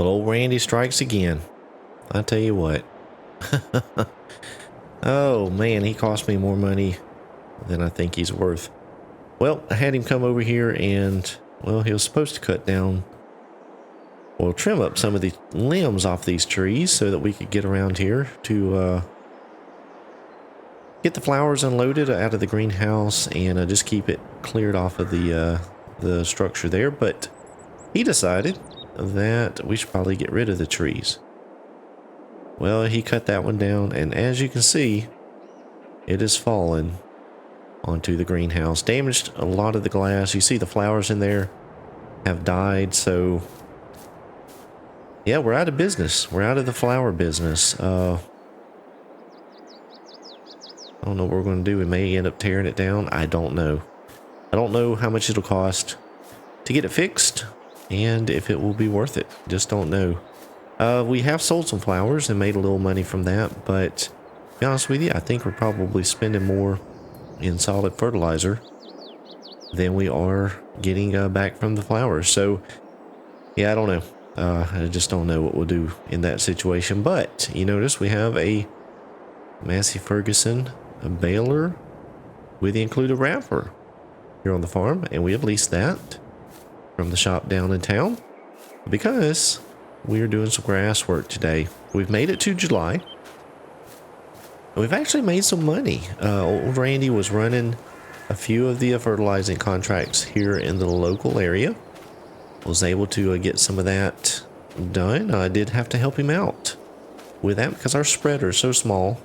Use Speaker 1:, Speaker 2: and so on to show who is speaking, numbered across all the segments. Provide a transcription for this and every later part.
Speaker 1: Well, old Randy strikes again. I tell you what. Oh man, he cost me more money than I think he's worth. Well, I had him come over here and, well, he was supposed to cut down, or trim up some of the limbs off these trees so that we could get around here to get the flowers unloaded out of the greenhouse and just keep it cleared off of the structure there. But he decided that we should probably get rid of the trees. Well, he cut that one down, and as you can see, it has fallen onto the greenhouse. Damaged a lot of the glass. You see the flowers in there have died, so yeah, we're out of business. We're out of the flower business. I don't know what we're going to do. We may end up tearing it down. I don't know. I don't know how much it'll cost to get it fixed and if it will be worth it. Just don't know. We have sold some flowers and made a little money from that, but to be honest with you, I think we're probably spending more in solid fertilizer than we are getting back from the flowers. So yeah, I don't know. I just don't know what we'll do in that situation. But you notice we have a Massey Ferguson baler with the included wrapper here on the farm, and we have leased that from the shop down in town because we are doing some grass work today. We've made it to July. We've actually made some money. Old Randy was running a few of the fertilizing contracts here in the local area. Was able to get some of that done. I did have to help him out with that because our spreader is so small,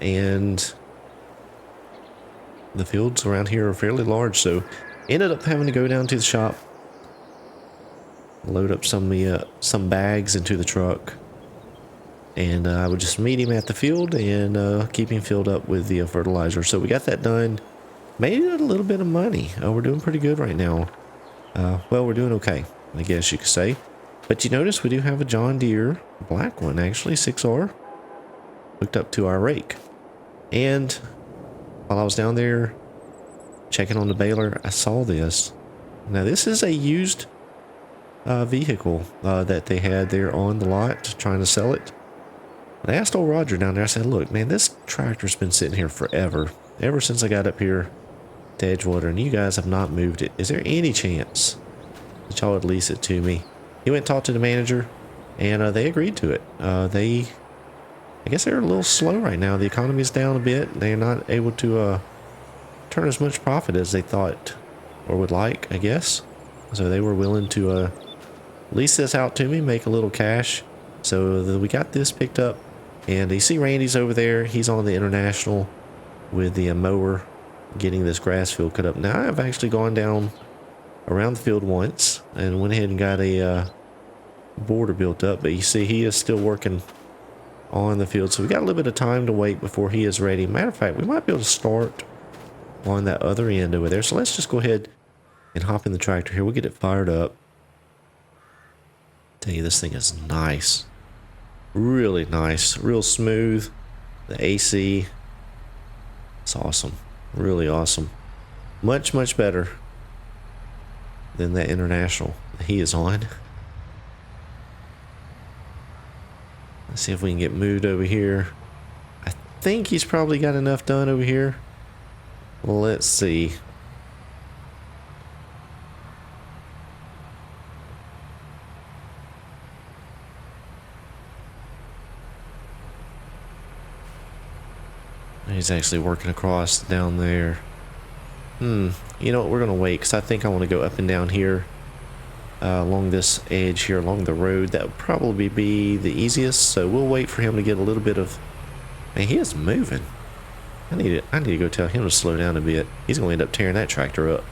Speaker 1: and the fields around here are fairly large, so ended up having to go down to the shop, load up some bags into the truck, and I would just meet him at the field and keep him filled up with the fertilizer. So we got that done, made a little bit of money. We're doing pretty good right now. Well, we're doing okay, I guess you could say. But you notice we do have a John Deere, black one actually, 6R, hooked up to our rake. And while I was down there checking on the baler, I saw this. Now this is a used vehicle that they had there on the lot trying to sell it. And I asked old Roger down there, I said, look, man, this tractor's been sitting here forever. Ever since I got up here to Edgewater, and you guys have not moved it. Is there any chance that y'all would lease it to me? He went and talked to the manager, and they agreed to it. I guess they're a little slow right now. The economy's down a bit. They're not able to turn as much profit as they thought or would like, I guess. So they were willing to lease this out to me, make a little cash. So we got this picked up, and you see Randy's over there. He's on the International with the mower, getting this grass field cut up. Now I've actually gone down around the field once and went ahead and got a border built up, but you see he is still working on the field, so we got a little bit of time to wait before he is ready. Matter of fact, we might be able to start on that other end over there. So let's just go ahead and hop in the tractor here. We'll get it fired up. Tell you, this thing is nice, really nice, real smooth. The AC, it's awesome. Really awesome. Much better than that International he is on. Let's see if we can get moved over here. I think he's probably got enough done over here. Well, let's see. He's actually working across down there. You know what, we're gonna wait because I think I want to go up and down here along this edge here along the road. That would probably be the easiest, so we'll wait for him to get a little bit of... Man, he is moving. I need to go tell him to slow down a bit. He's gonna end up tearing that tractor up.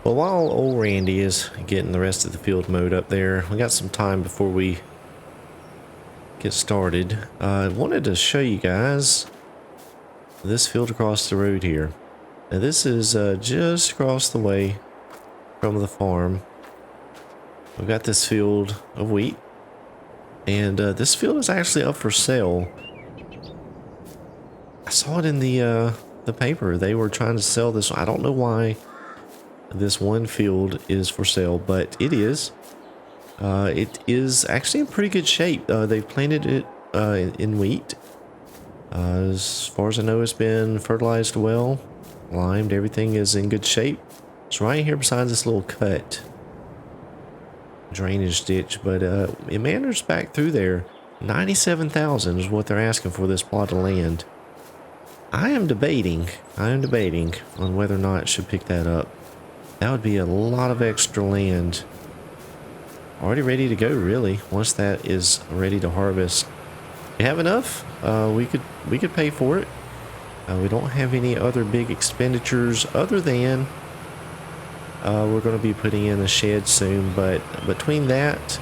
Speaker 1: Well, while old Randy is getting the rest of the field mowed up there, we got some time before we get started. I wanted to show you guys this field across the road here. Now this is just across the way from the farm. We've got this field of wheat, and this field is actually up for sale. I saw it in the paper. They were trying to sell this. I don't know why this one field is for sale, but it is actually in pretty good shape. They've planted it in wheat. As far as I know, it's been fertilized well, limed, everything is in good shape. It's right here beside this little cut drainage ditch, but it meanders back through there. 97,000 is what they're asking for this plot of land. I am debating on whether or not I should pick that up. That would be a lot of extra land. Already ready to go, really, once that is ready to harvest. We have enough. We could pay for it. We don't have any other big expenditures other than we're going to be putting in a shed soon, but between that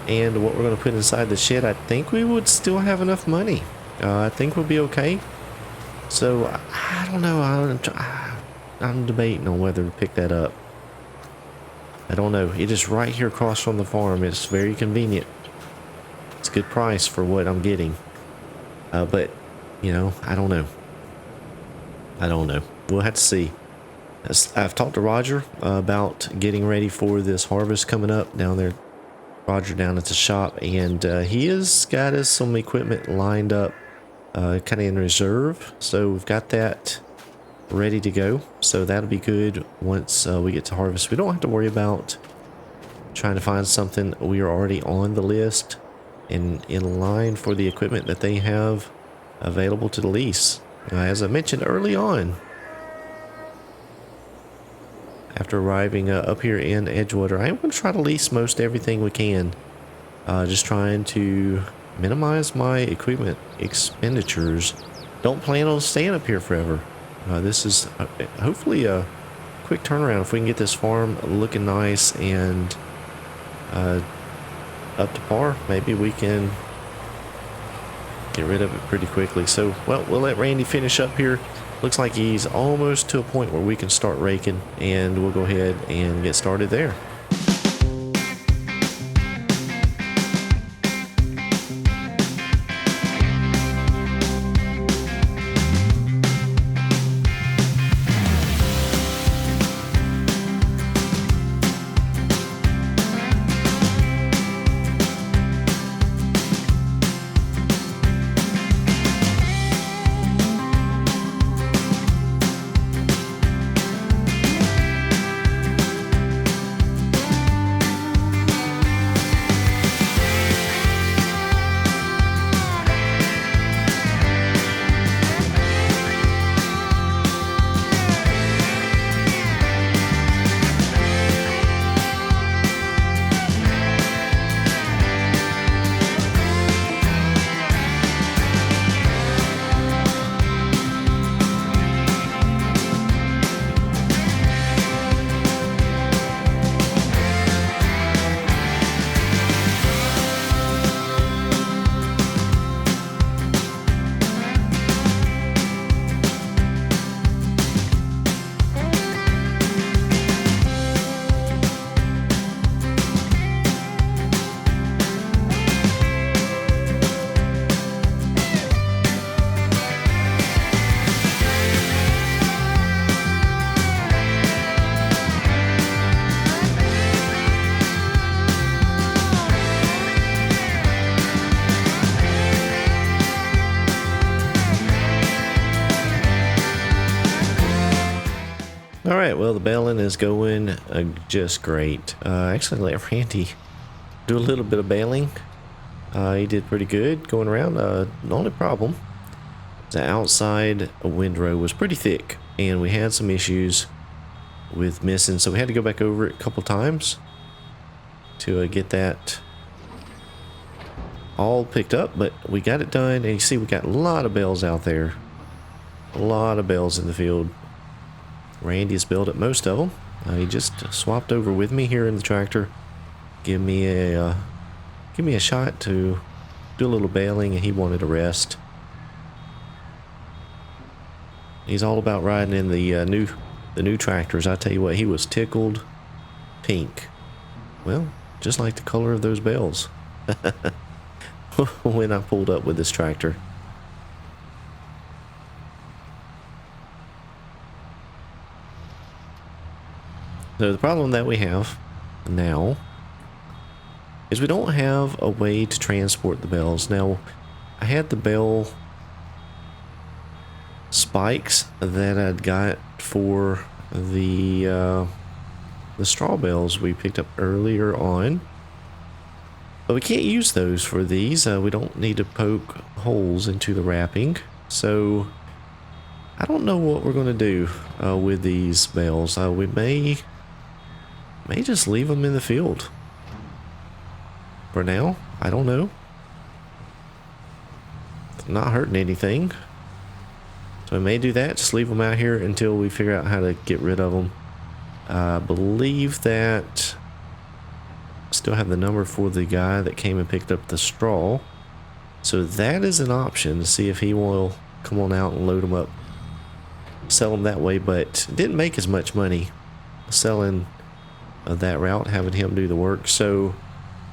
Speaker 1: and what we're going to put inside the shed, I think we would still have enough money. I think we'll be okay. So I don't know. I'm debating on whether to pick that up. I don't know. It is right here across from the farm. It's very convenient. It's a good price for what I'm getting. But, you know, I don't know. We'll have to see. I've talked to Roger about getting ready for this harvest coming up down there. Roger down at the shop, and he has got us some equipment lined up kind of in reserve. So we've got that ready to go. So that'll be good once we get to harvest. We don't have to worry about trying to find something. We are already on the list and in line for the equipment that they have available to the lease. As I mentioned early on, after arriving up here in Edgewater, I am going to try to lease most everything we can. Just trying to minimize my equipment expenditures. Don't plan on staying up here forever. This is hopefully a quick turnaround. If we can get this farm looking nice and up to par, maybe we can get rid of it pretty quickly. So, well, we'll let Randy finish up here. Looks like he's almost to a point where we can start raking, and we'll go ahead and get started there. All right, well, the baling is going just great. Actually, let Randy do a little bit of baling. He did pretty good going around. The only problem, the outside windrow was pretty thick, and we had some issues with missing, so we had to go back over it a couple times to get that all picked up, but we got it done. And you see we got a lot of bales out there, a lot of bales in the field. Randy's built at most of them. He just swapped over with me here in the tractor. Give me a shot to do a little baling, and he wanted a rest. He's all about riding in the new tractors. I tell you what, he was tickled pink. Well, just like the color of those bales when I pulled up with this tractor. So the problem that we have now is we don't have a way to transport the bales. Now, I had the bale spikes that I'd got for the straw bales we picked up earlier on, but we can't use those for these. We don't need to poke holes into the wrapping, so I don't know what we're going to do with these bales. We may just leave them in the field for now. I don't know. Not hurting anything. So we may do that. Just leave them out here until we figure out how to get rid of them. I believe that I still have the number for the guy that came and picked up the straw. So that is an option to see if he will come on out and load them up. Sell them that way, but didn't make as much money selling that route, having him do the work. So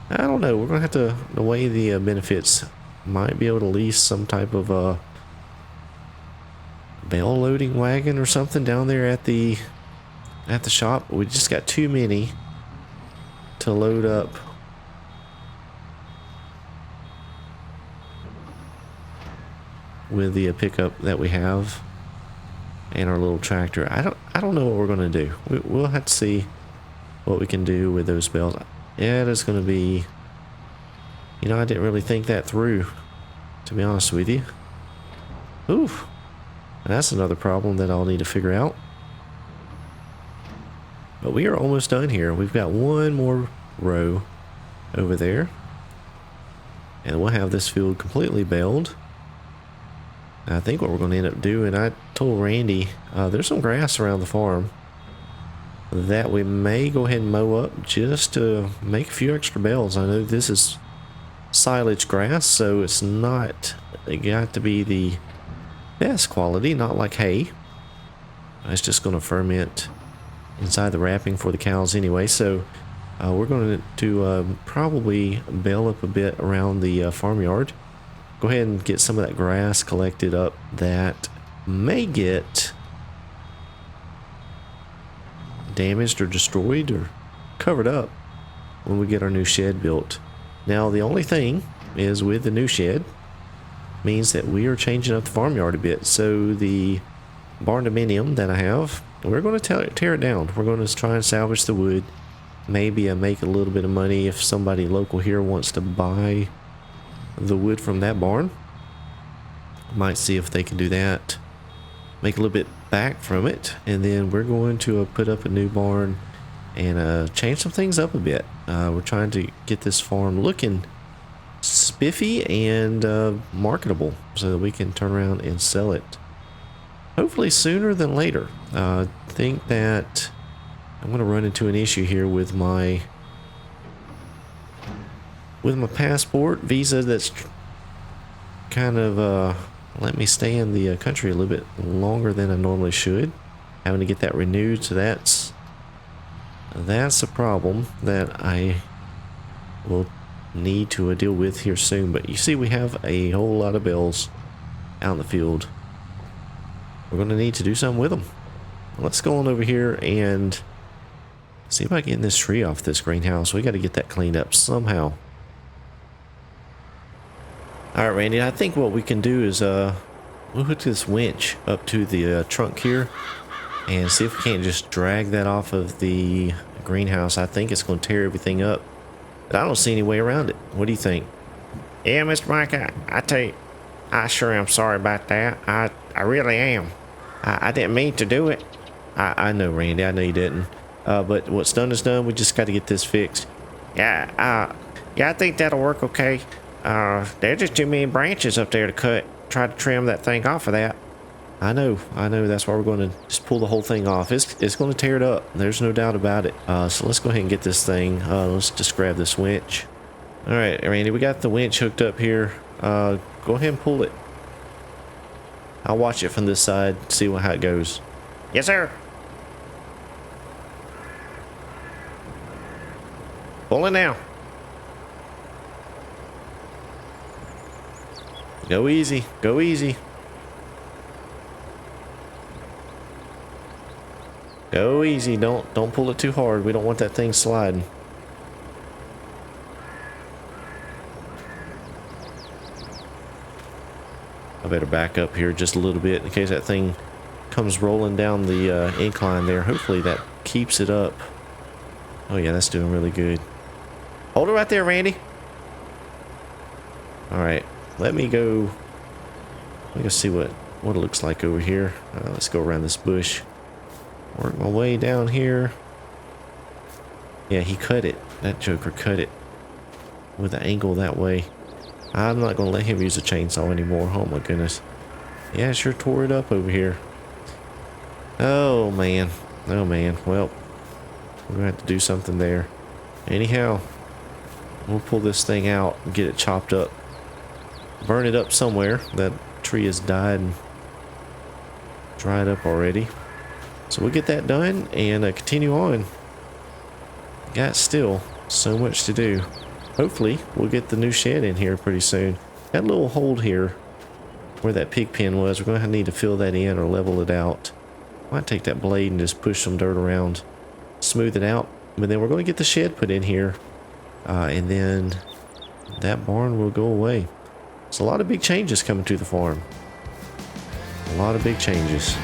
Speaker 1: I don't know. We're gonna have to weigh the benefits. Might be able to lease some type of bale loading wagon or something down there at the shop. We just got too many to load up with the pickup that we have and our little tractor. I don't know what we're gonna do. We'll have to see what we can do with those bales. Yeah, it's gonna be, you know, I didn't really think that through, to be honest with you. Oof, that's another problem that I'll need to figure out. But we are almost done here. We've got one more row over there, and we'll have this field completely baled. I think what we're going to end up doing, I told Randy, there's some grass around the farm that we may go ahead and mow up just to make a few extra bales. I know this is silage grass, so it's not got to be the best quality, not like hay. It's just going to ferment inside the wrapping for the cows anyway. So we're going to probably bale up a bit around the farmyard. Go ahead and get some of that grass collected up that may get damaged or destroyed or covered up when we get our new shed built. Now the only thing is, with the new shed means that we are changing up the farmyard a bit. So the barn dominium that I have, we're going to tear it down. We're going to try and salvage the wood, maybe make a little bit of money if somebody local here wants to buy the wood from that barn. Might see if they can do that, make a little bit back from it, and then we're going to put up a new barn and change some things up a bit. We're trying to get this farm looking spiffy and marketable so that we can turn around and sell it hopefully sooner than later. I think that I'm going to run into an issue here with my passport visa that's kind of let me stay in the country a little bit longer than I normally should, having to get that renewed. So that's a problem that I will need to deal with here soon. But you see, we have a whole lot of bales out in the field. We're going to need to do something with them. Let's go on over here and see if I can get this tree off this greenhouse. We got to get that cleaned up somehow. All right, Randy, I think what we can do is we'll hook this winch up to the trunk here and see if we can't just drag that off of the greenhouse. I think it's going to tear everything up, but I don't see any way around it. What do you think?
Speaker 2: Yeah, Mr. Mike, I tell you, I sure am sorry about that. I really am. I didn't mean to do it.
Speaker 1: I know, Randy. I know you didn't. But what's done is done. We just got to get this fixed.
Speaker 2: Yeah, I think that'll work okay. There's just too many branches up there to cut. Try to trim that thing off of that.
Speaker 1: I know. That's why we're going to just pull the whole thing off. It's going to tear it up. There's no doubt about it. So let's go ahead and get this thing. Let's just grab this winch. All right, Randy, we got the winch hooked up here. Go ahead and pull it. I'll watch it from this side, see how it goes.
Speaker 2: Yes, sir.
Speaker 1: Pull it now. Go easy. Go easy. Go easy. Don't pull it too hard. We don't want that thing sliding. I better back up here just a little bit in case that thing comes rolling down the incline there. Hopefully that keeps it up. Oh yeah, that's doing really good. Hold it right there, Randy. All right, let me go see what it looks like over here. Let's go around this bush. Work my way down here. Yeah, he cut it. That joker cut it with an angle that way. I'm not going to let him use a chainsaw anymore. Oh my goodness. Yeah, sure tore it up over here. Oh man. Oh man. Well, we're going to have to do something there. Anyhow, we'll pull this thing out and get it chopped up. Burn it up somewhere. That tree has died and dried up already. So we'll get that done and continue on. Got still so much to do. Hopefully we'll get the new shed in here pretty soon. Got a little hole here where that pig pen was. We're going to need to fill that in or level it out. Might take that blade and just push some dirt around, smooth it out. But then we're going to get the shed put in here. And then that barn will go away. There's a lot of big changes coming to the farm. A lot of big changes.